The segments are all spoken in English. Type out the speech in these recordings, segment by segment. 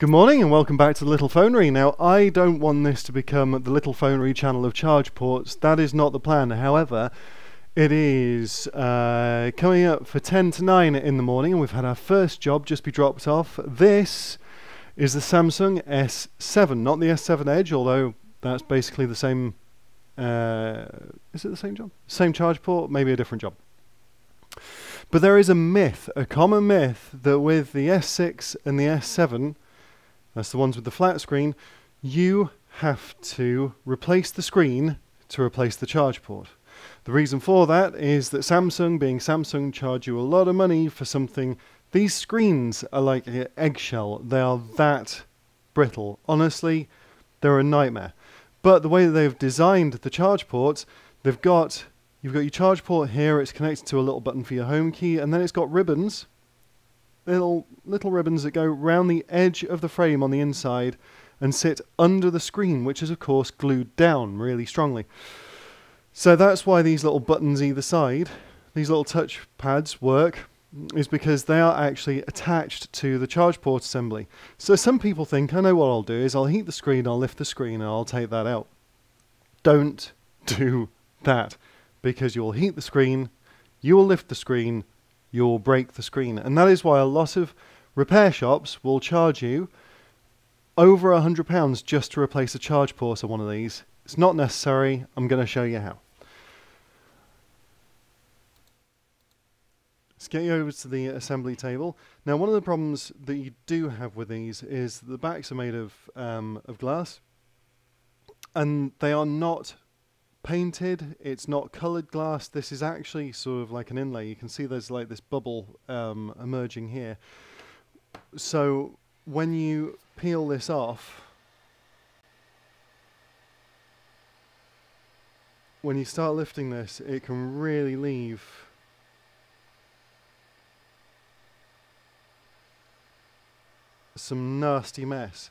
Good morning and welcome back to the Little Phonery. Now, I don't want this to become the Little Phonery channel of charge ports. That is not the plan. However, it is coming up for 10 to 9 in the morning and we've had our first job just be dropped off. This is the Samsung S7, not the S7 Edge, although that's basically the same. Is it the same job? Same charge port, maybe a different job. But there is a myth, a common myth, that with the S6 and the S7, that's the ones with the flat screen, you have to replace the screen to replace the charge port. The reason for that is that Samsung, being Samsung, charge you a lot of money for something. These screens are like an eggshell. They are that brittle. Honestly, they're a nightmare. But the way that they've designed the charge ports, you've got your charge port here, it's connected to a little button for your home key, and then it's got ribbons, little ribbons that go round the edge of the frame on the inside and sit under the screen, which is of course glued down really strongly. So that's why these little buttons either side, these little touch pads work, is because they are actually attached to the charge port assembly. So some people think, I know what I'll do is I'll heat the screen, I'll lift the screen and I'll take that out. Don't do that, because you'll heat the screen, you will lift the screen, you'll break the screen. And that is why a lot of repair shops will charge you over £100 just to replace a charge port on one of these. It's not necessary. I'm going to show you how. Let's get you over to the assembly table. Now, one of the problems that you do have with these is that the backs are made of glass, and they are not painted. It's not coloured glass. This is actually sort of like an inlay. You can see there's like this bubble emerging here. So when you peel this off, when you start lifting this, it can really leave some nasty mess.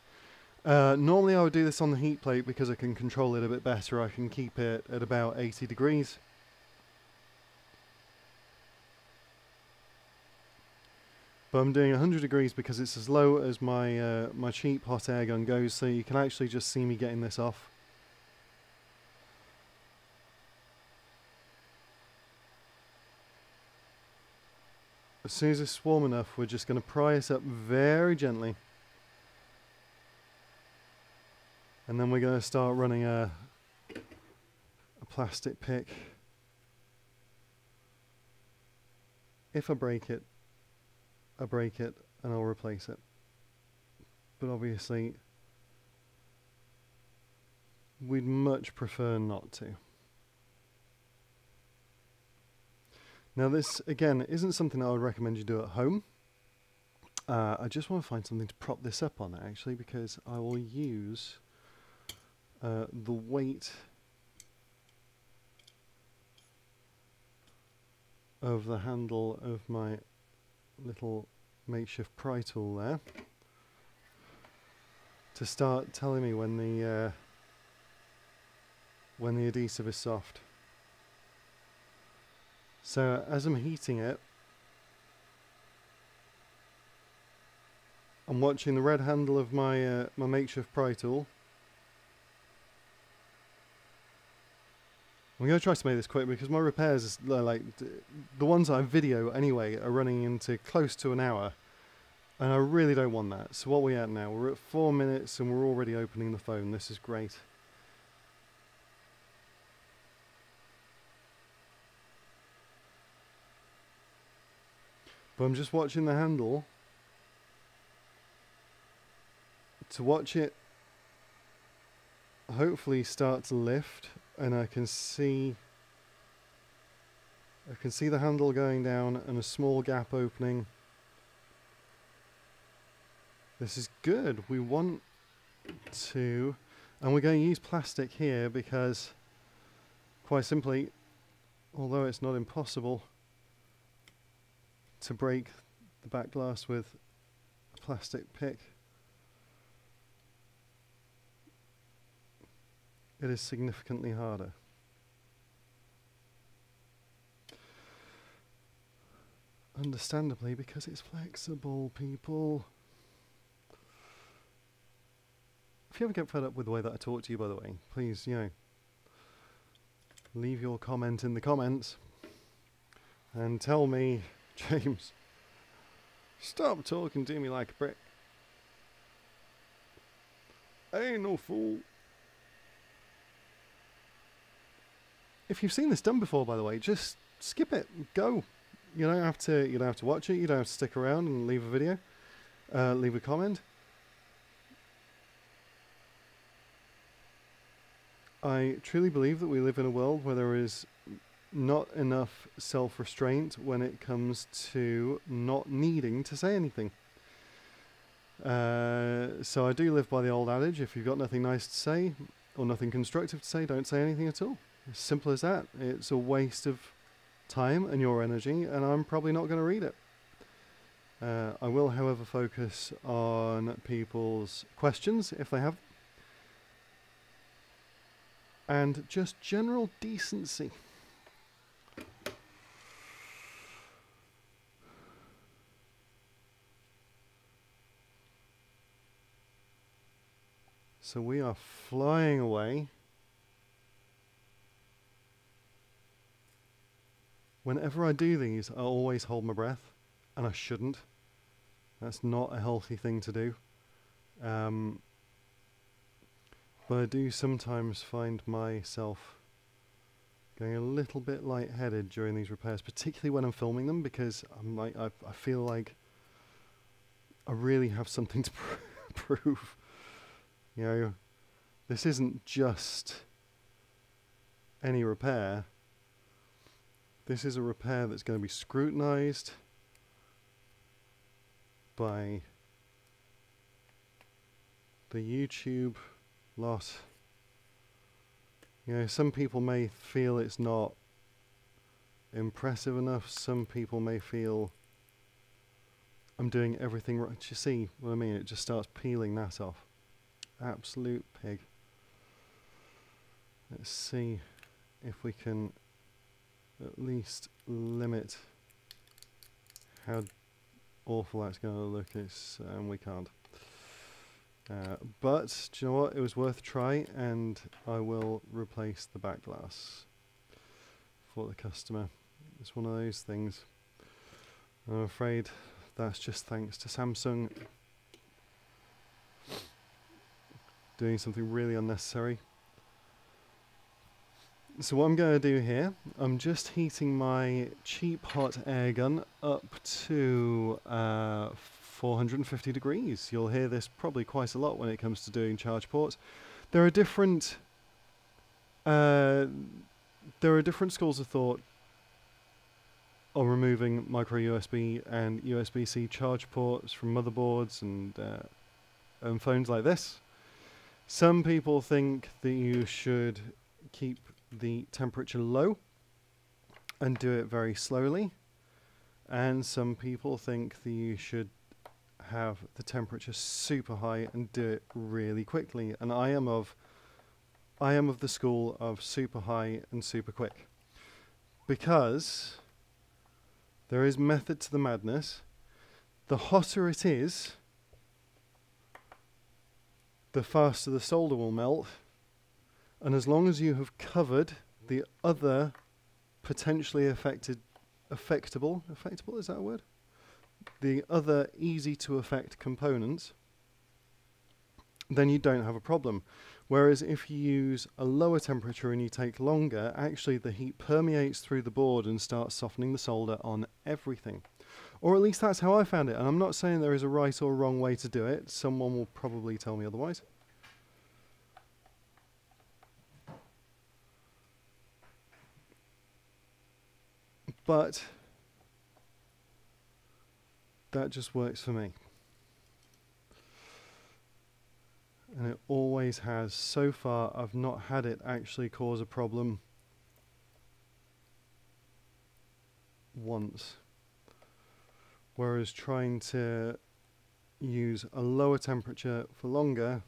Normally I would do this on the heat plate because I can control it a bit better. I can keep it at about 80 degrees. But I'm doing 100 degrees because it's as low as my my cheap hot air gun goes, so you can actually just see me getting this off. As soon as it's warm enough, we're just going to pry it up very gently. And then we're going to start running a plastic pick. If I break it, I break it and I'll replace it. But obviously, we'd much prefer not to. Now this, again, isn't something I would recommend you do at home. I just want to find something to prop this up on, actually, because I will use the weight of the handle of my little makeshift pry tool there to start telling me when the adhesive is soft. So as I'm heating it, I'm watching the red handle of my my makeshift pry tool. I'm going to try to make this quick because my repairs, like the ones I video anyway, are running into close to an hour, and I really don't want that. So what are we at now? We're at 4 minutes and we're already opening the phone. This is great. But I'm just watching the handle to watch it hopefully start to lift, and I can see the handle going down and a small gap opening. This is good. We want to, and we're going to use plastic here because, quite simply, although it's not impossible to break the back glass with a plastic pick, it is significantly harder. Understandably, because it's flexible, people. if you ever get fed up with the way that I talk to you, by the way, please, leave your comment in the comments and tell me, James, stop talking to me like a prick. I ain't no fool. If you've seen this done before, by the way, just skip it. Go. You don't have to watch it. You don't have to stick around and leave a video. Leave a comment. I truly believe that we live in a world where there is not enough self-restraint when it comes to not needing to say anything. So I do live by the old adage, if you've got nothing nice to say or nothing constructive to say, don't say anything at all. As simple as that. It's a waste of time and your energy, and I'm probably not going to read it. I will, however, focus on people's questions if they have them. And just general decency. So we are flying away. Whenever I do these, I always hold my breath, and I shouldn't. That's not a healthy thing to do. But I do sometimes find myself going a little bit lightheaded during these repairs, particularly when I'm filming them, because I feel like I really have something to prove. This isn't just any repair. This is a repair that's going to be scrutinized by the YouTube lot. Some people may feel it's not impressive enough. Some people may feel I'm doing everything right. Do you see what I mean? It just starts peeling that off. Absolute pig. Let's see if we can at least limit how awful that's going to look. We can't. But do you know what? It was worth a try, and I will replace the back glass for the customer. It's one of those things. I'm afraid that's just thanks to Samsung doing something really unnecessary. So what I'm going to do here, I'm just heating my cheap hot air gun up to 450 degrees. You'll hear this probably quite a lot when it comes to doing charge ports. There are different schools of thought on removing micro USB and USB-C charge ports from motherboards and phones like this. Some people think that you should keep the temperature low and do it very slowly, and some people think that you should have the temperature super high and do it really quickly, and I am of the school of super high and super quick, because there is method to the madness. The hotter it is, the faster the solder will melt, and as long as you have covered the other potentially affectable, is that a word? The other easy to affect components, then you don't have a problem. Whereas if you use a lower temperature and you take longer, actually the heat permeates through the board and starts softening the solder on everything. Or at least that's how I found it, and I'm not saying there is a right or wrong way to do it. Someone will probably tell me otherwise. But that just works for me. And it always has. So far, I've not had it actually cause a problem once. Whereas trying to use a lower temperature for longer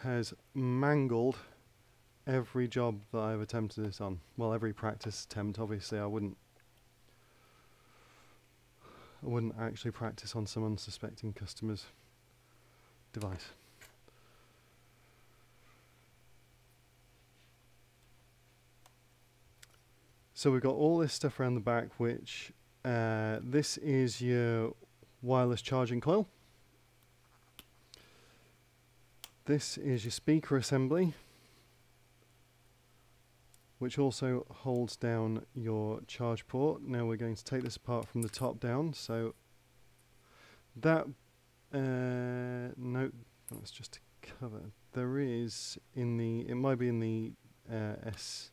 has mangled every job that I've attempted this on. Well, every practice attempt, obviously. I wouldn't actually practice on some unsuspecting customers. device. So we've got all this stuff around the back, which this is your wireless charging coil. This is your speaker assembly, which also holds down your charge port. Now we're going to take this apart from the top down. So that, no, that's just a cover. There is in the, it might be in the S6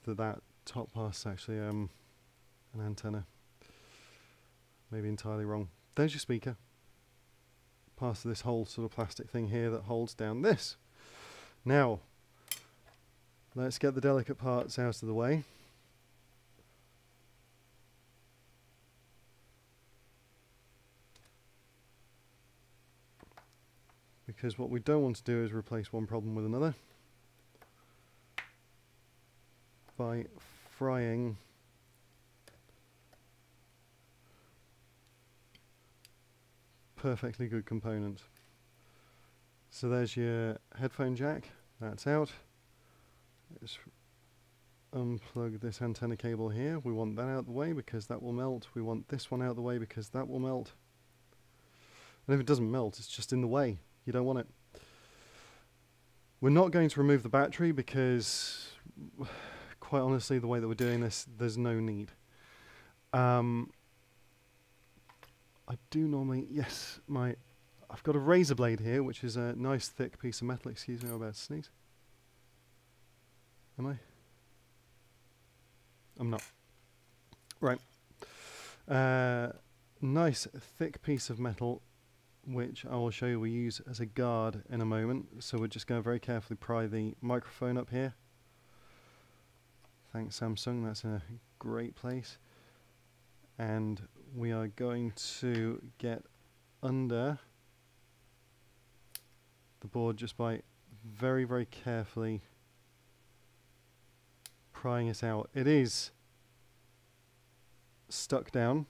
that top part's actually an antenna. Maybe entirely wrong. There's your speaker. Part of this whole sort of plastic thing here that holds down this. Now, let's get the delicate parts out of the way. Because what we don't want to do is replace one problem with another by frying perfectly good component. So there's your headphone jack, that's out. Let's unplug this antenna cable here. We want that out of the way because that will melt. We want this one out of the way because that will melt. And if it doesn't melt, it's just in the way. You don't want it. We're not going to remove the battery because, quite honestly, the way that we're doing this, there's no need. I do normally, yes, I've got a razor blade here, which is a nice thick piece of metal. Excuse me, I'm about to sneeze. Am I? I'm not. Right. Nice thick piece of metal, which I will show you we use as a guard in a moment. So we're just going to very carefully pry the microphone up here. Thanks Samsung, that's in a great place. And we are going to get under the board just by very, very carefully prying it out. It is stuck down,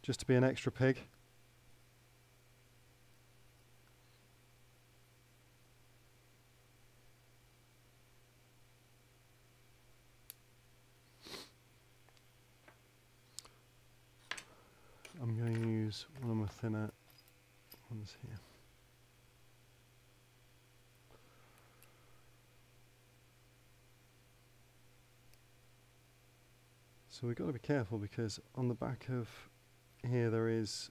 just to be an extra pig. I'm going to use one of my thinner ones here. So we've got to be careful because on the back of here there is,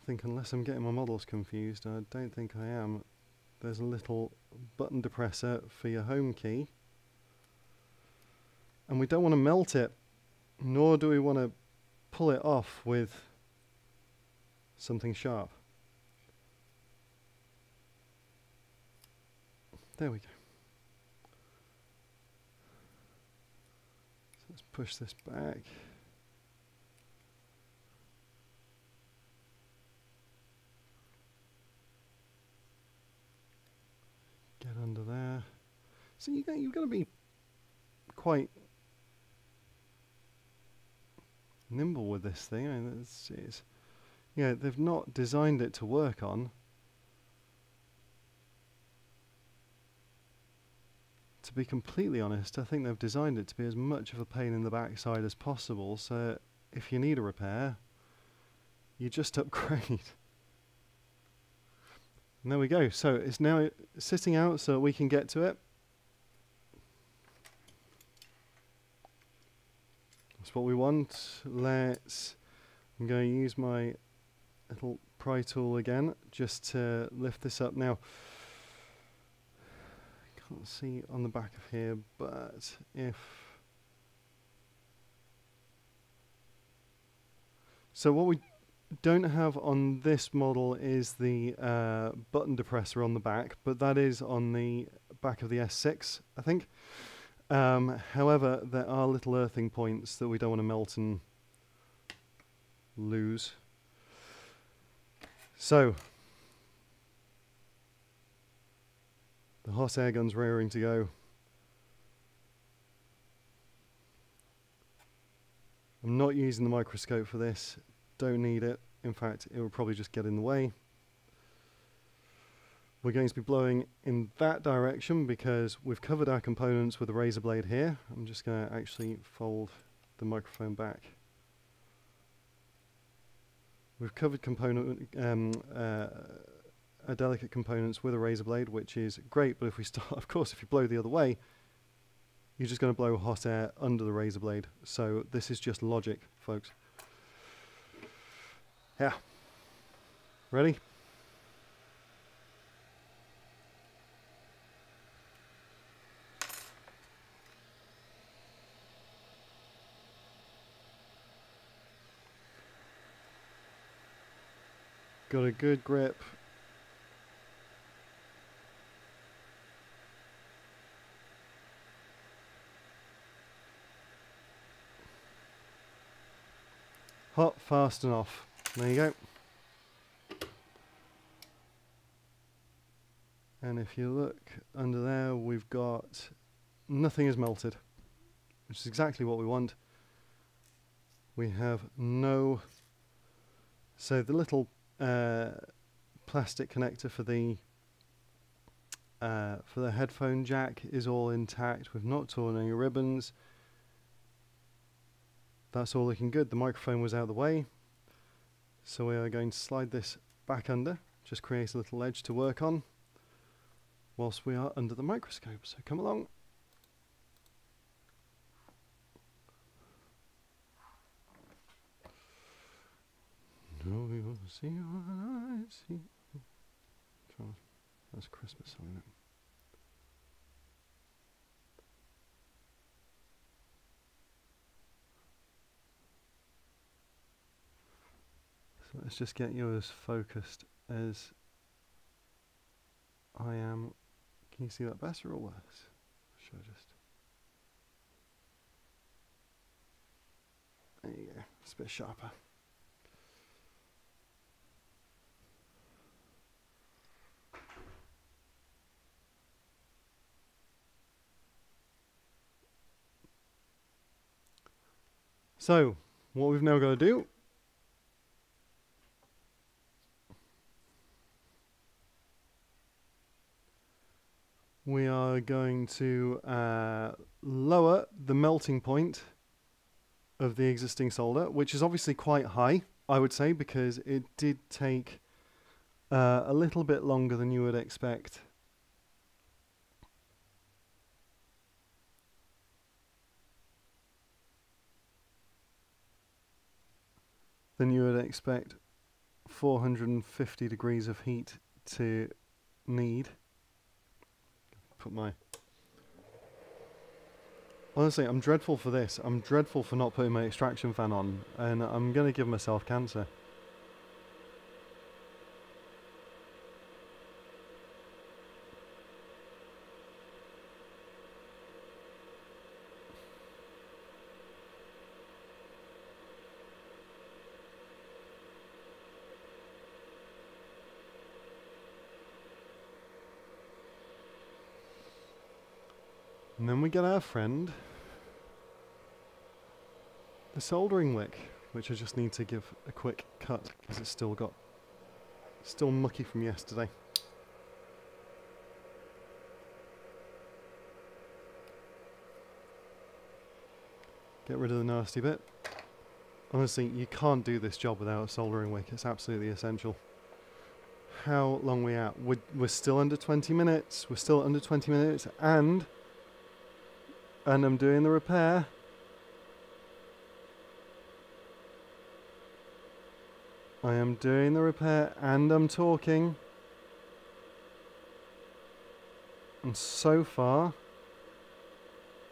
I think unless I'm getting my models confused, I don't think I am, there's a little button depressor for your home key. And we don't want to melt it, nor do we want to pull it off with something sharp. There we go. So let's push this back. Get under there. So you've got to be quite nimble with this thing. I mean, it's yeah, they've not designed it to work on. To be completely honest, I think they've designed it to be as much of a pain in the backside as possible, so if you need a repair, you just upgrade. And there we go. So it's now sitting out so we can get to it. That's what we want. I'm going to use my little pry tool again just to lift this up. Now, can't see on the back of here, but so what we don't have on this model is the button depressor on the back, but that is on the back of the S6, I think. However, there are little earthing points that we don't want to melt and lose. So the hot air gun's raring to go. I'm not using the microscope for this, don't need it. In fact, it will probably just get in the way. We're going to be blowing in that direction because we've covered our components with a razor blade here. I'm just going to actually fold the microphone back. We've covered delicate components with a razor blade, which is great, but if we start, of course, if you blow the other way, you're just going to blow hot air under the razor blade. So this is just logic, folks. Yeah. Ready? Got a good grip. Hot, fast and off. There you go. And if you look under there, we've got nothing is melted, which is exactly what we want. We have no... So the little plastic connector for the headphone jack is all intact. We've not torn any ribbons. That's all looking good. The microphone was out of the way, so we are going to slide this back under, just create a little edge to work on whilst we are under the microscope. So come along. No, you will see what I see. That's Christmas song, isn't it? So let's just get you as focused as I am. Can you see that better or worse? Should I just... There you go. It's a bit sharper. So, what we've now got to do we are going to lower the melting point of the existing solder, which is obviously quite high, I would say, because it did take a little bit longer than you would expect. Then you would expect 450 degrees of heat to need. Put my... Honestly, I'm dreadful for this. I'm dreadful for not putting my extraction fan on, and I'm going to give myself cancer. And then we get our friend, the soldering wick, which I just need to give a quick cut because it's still mucky from yesterday. Get rid of the nasty bit. Honestly, you can't do this job without a soldering wick. It's absolutely essential. How long are we at? We're still under 20 minutes. We're still under 20 minutes, and I'm doing the repair. I am doing the repair and I'm talking. And so far,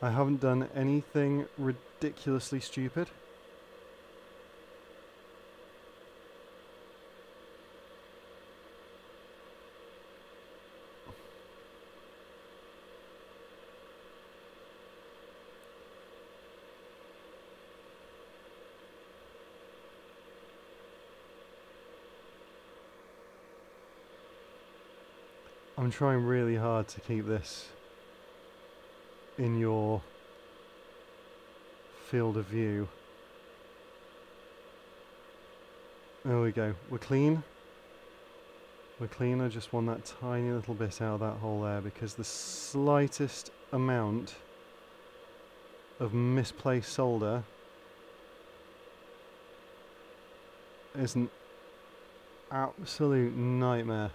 I haven't done anything ridiculously stupid. I'm trying really hard to keep this in your field of view. There we go. We're clean. We're clean. I just want that tiny little bit out of that hole there, because the slightest amount of misplaced solder is an absolute nightmare.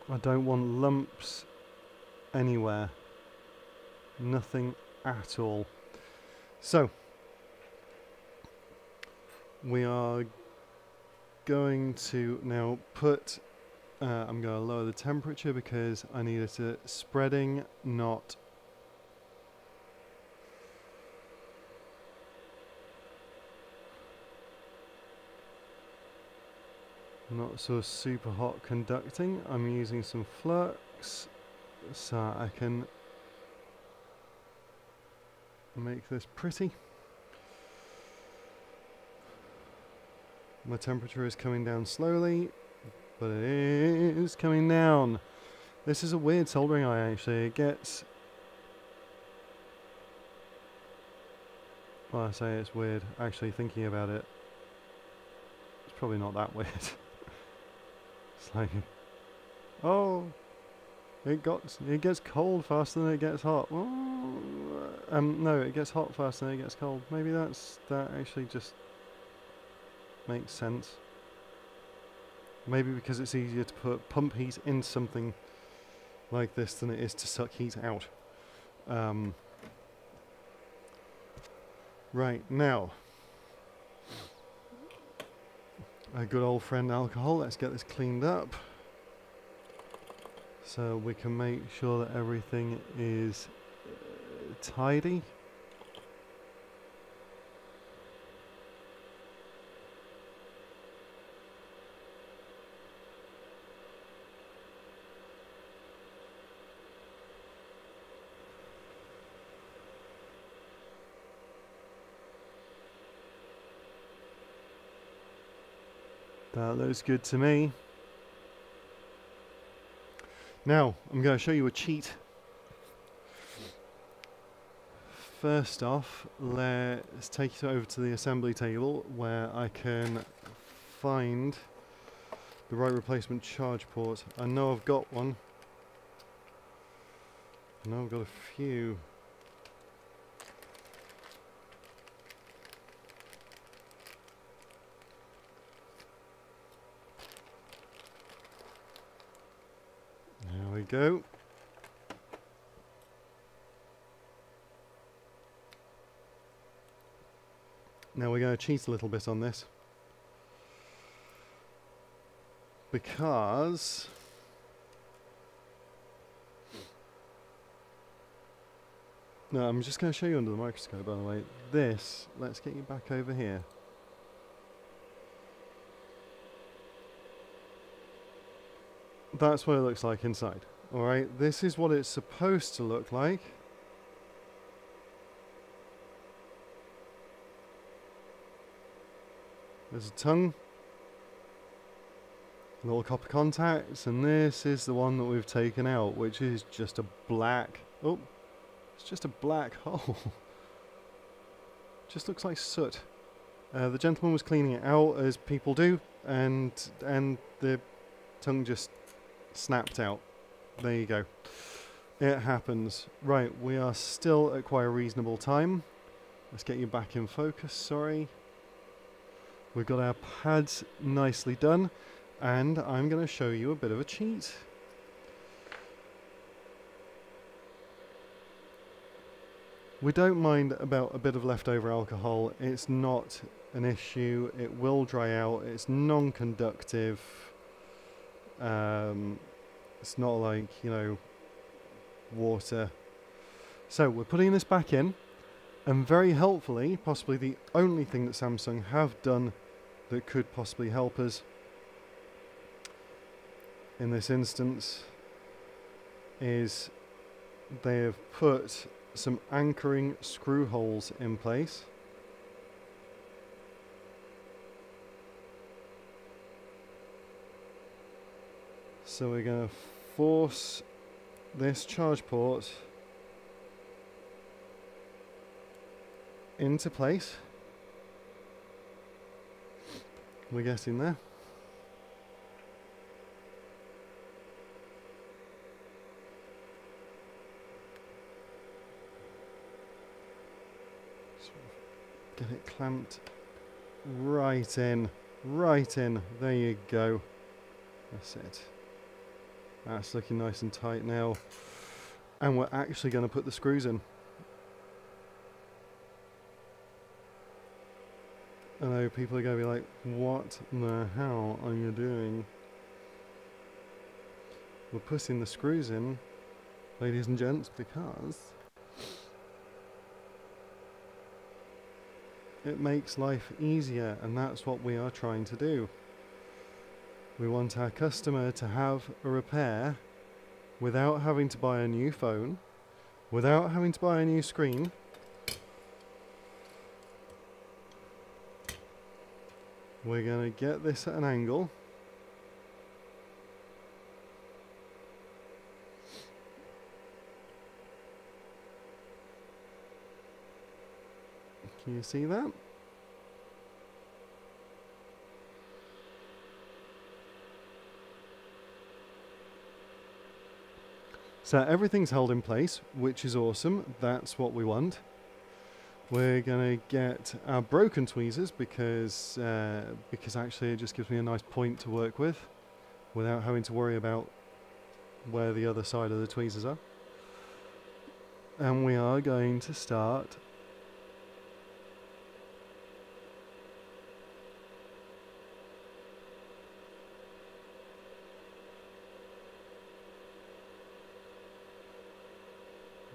I don't want lumps anywhere. Nothing at all. So, we are going to now put, I'm going to lower the temperature because I need it to spreading, not so super hot conducting. I'm using some flux so I can make this pretty. My temperature is coming down slowly, but it is coming down. This is a weird soldering iron actually. It gets, well, I say it's weird, actually thinking about it, it's probably not that weird. It's like, oh, it gets cold faster than it gets hot. Well, no, it gets hot faster than it gets cold. Maybe that actually just makes sense. Maybe because it's easier to put pump heat into something like this than it is to suck heat out. Right, now, a good old friend alcohol. Let's get this cleaned up so we can make sure that everything is tidy. That looks good to me. Now, I'm going to show you a cheat. First off, let's take it over to the assembly table where I can find the right replacement charge port. I know I've got one. I know I've got a few. There we go. Now we're going to cheat a little bit on this, because no, I'm just going to show you under the microscope, by the way. This, let's get you back over here. That's what it looks like inside. Alright, this is what it's supposed to look like. There's a tongue, little copper contacts, and this is the one that we've taken out, which is just a black, oh, it's just a black hole. Just looks like soot. The gentleman was cleaning it out, as people do, and the tongue just snapped out. There you go. It happens. Right, we are still at quite a reasonable time. Let's get you back in focus, sorry. We've got our pads nicely done, and I'm going to show you a bit of a cheat. We don't mind about a bit of leftover alcohol. It's not an issue. It will dry out. It's non-conductive. It's not like, you know, water. So we're putting this back in, and very helpfully, possibly the only thing that Samsung have done that could possibly help us in this instance is they have put some anchoring screw holes in place. So we're going to force this charge port into place. We're getting there. Get it clamped right in, right in. There you go. That's it. That's looking nice and tight now. And we're actually going to put the screws in. I know people are going to be like, what the hell are you doing? We're putting the screws in, ladies and gents, because it makes life easier, and that's what we are trying to do. We want our customer to have a repair without having to buy a new phone, without having to buy a new screen. We're going to get this at an angle. Can you see that? So everything's held in place, which is awesome. That's what we want. We're going to get our broken tweezers because actually it just gives me a nice point to work with without having to worry about where the other side of the tweezers are. And we are going to start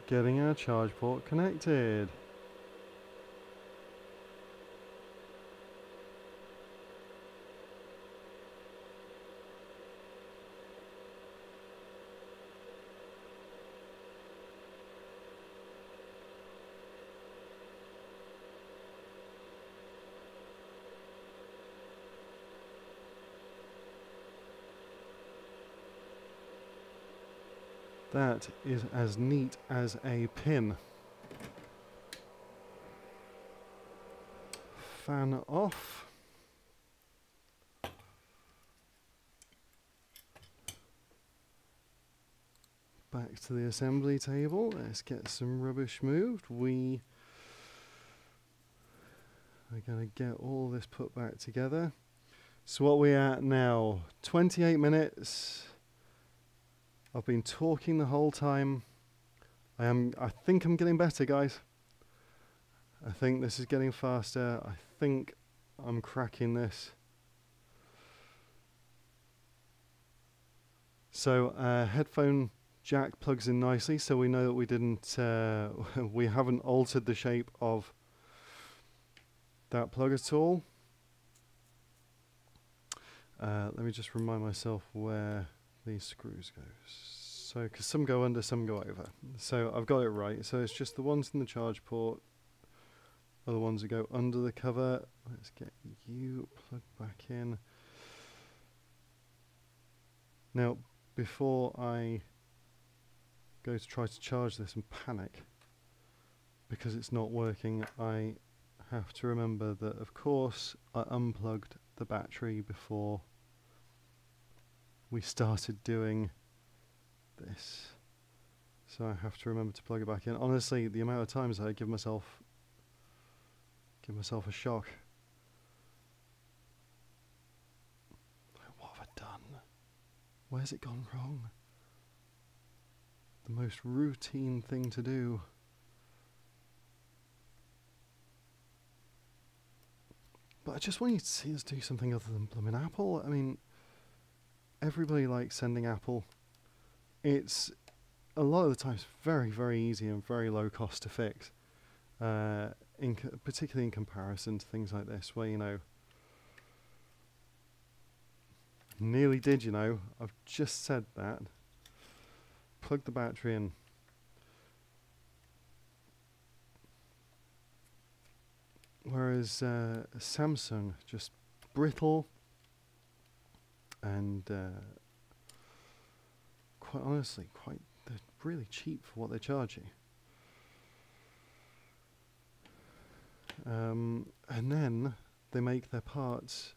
getting our charge port connected. That is as neat as a pin. Fan off. Back to the assembly table. Let's get some rubbish moved. We are going to get all this put back together. So what we're at now, 28 minutes. I've been talking the whole time. I think I'm getting better, guys. I think this is getting faster. I think I'm cracking this. So headphone jack plugs in nicely, so we know that we didn't, we haven't altered the shape of that plug at all. Let me just remind myself where these screws go. So, because some go under, some go over. So I've got it right. So it's just the ones in the charge port are the ones that go under the cover. Let's get you plugged back in. Now, before I go to try to charge this and panic because it's not working, I have to remember that, of course, I unplugged the battery before we started doing this. So I have to remember to plug it back in. Honestly, the amount of times I give myself a shock. What have I done? Where's it gone wrong? The most routine thing to do. But I just want you to see us do something other than blooming Apple. I mean, everybody likes sending Apple. It's a lot of the times very, very easy and very low cost to fix. Particularly in comparison to things like this, where, you know, nearly did, you know, I've just said that. Plug the battery in. Whereas Samsung, just brittle and quite honestly, they're really cheap for what they charge you. And then they make their parts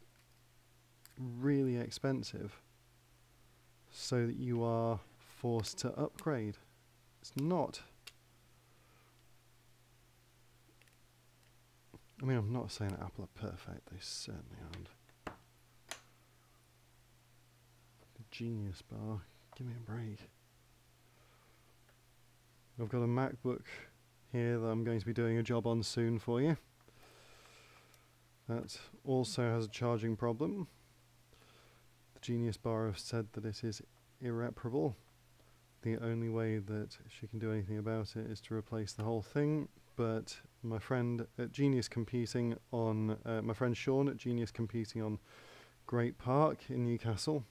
really expensive so that you are forced to upgrade. It's not... I mean, I'm not saying that Apple are perfect, they certainly aren't. The Genius Bar, give me a break. I've got a MacBook here that I'm going to be doing a job on soon for you. That also has a charging problem. The Genius Bar have said that it is irreparable. The only way that she can do anything about it is to replace the whole thing, but my friend at Genius Computing on, my friend Sean at Genius Computing on Great Park in Newcastle,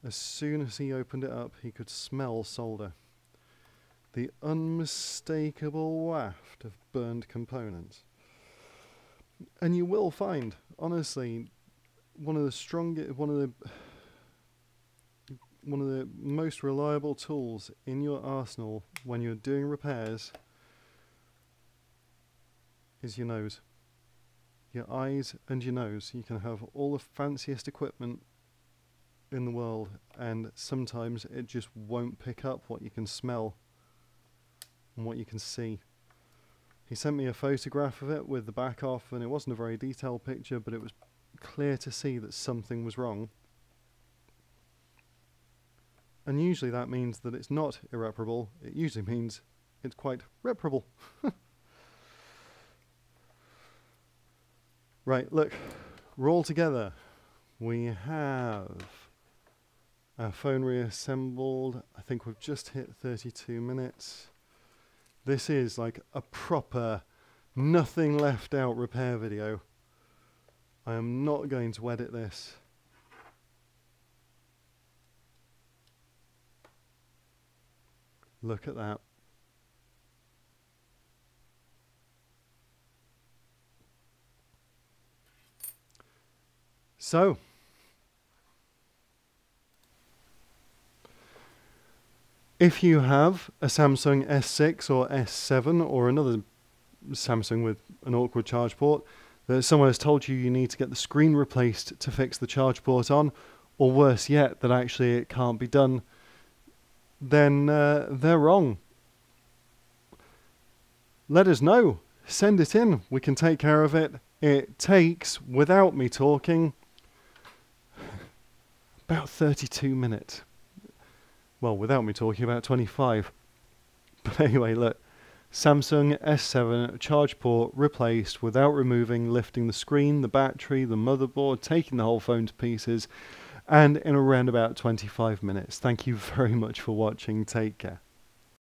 as soon as he opened it up, he could smell solder. The unmistakable waft of burned components. And you will find, honestly, one of the most reliable tools in your arsenal when you're doing repairs is your nose. Your eyes and your nose. You can have all the fanciest equipment in the world, and sometimes it just won't pick up what you can smell and what you can see. He sent me a photograph of it with the back off, and it wasn't a very detailed picture, but it was clear to see that something was wrong. And usually that means that it's not irreparable. It usually means it's quite reparable. Right, look, we're all together. We have our phone reassembled. I think we've just hit 32 minutes. This is like a proper, nothing left out repair video. I am not going to edit this. Look at that. So, if you have a Samsung S6 or S7 or another Samsung with an awkward charge port that someone has told you need to get the screen replaced to fix the charge port on, or worse yet, that actually it can't be done, then they're wrong. Let us know. Send it in. We can take care of it. It takes, without me talking, about 32 minutes. Well, without me talking, about 25. But anyway, look. Samsung S7 charge port replaced without removing, lifting the screen, the battery, the motherboard, taking the whole phone to pieces, and in around about 25 minutes. Thank you very much for watching. Take care.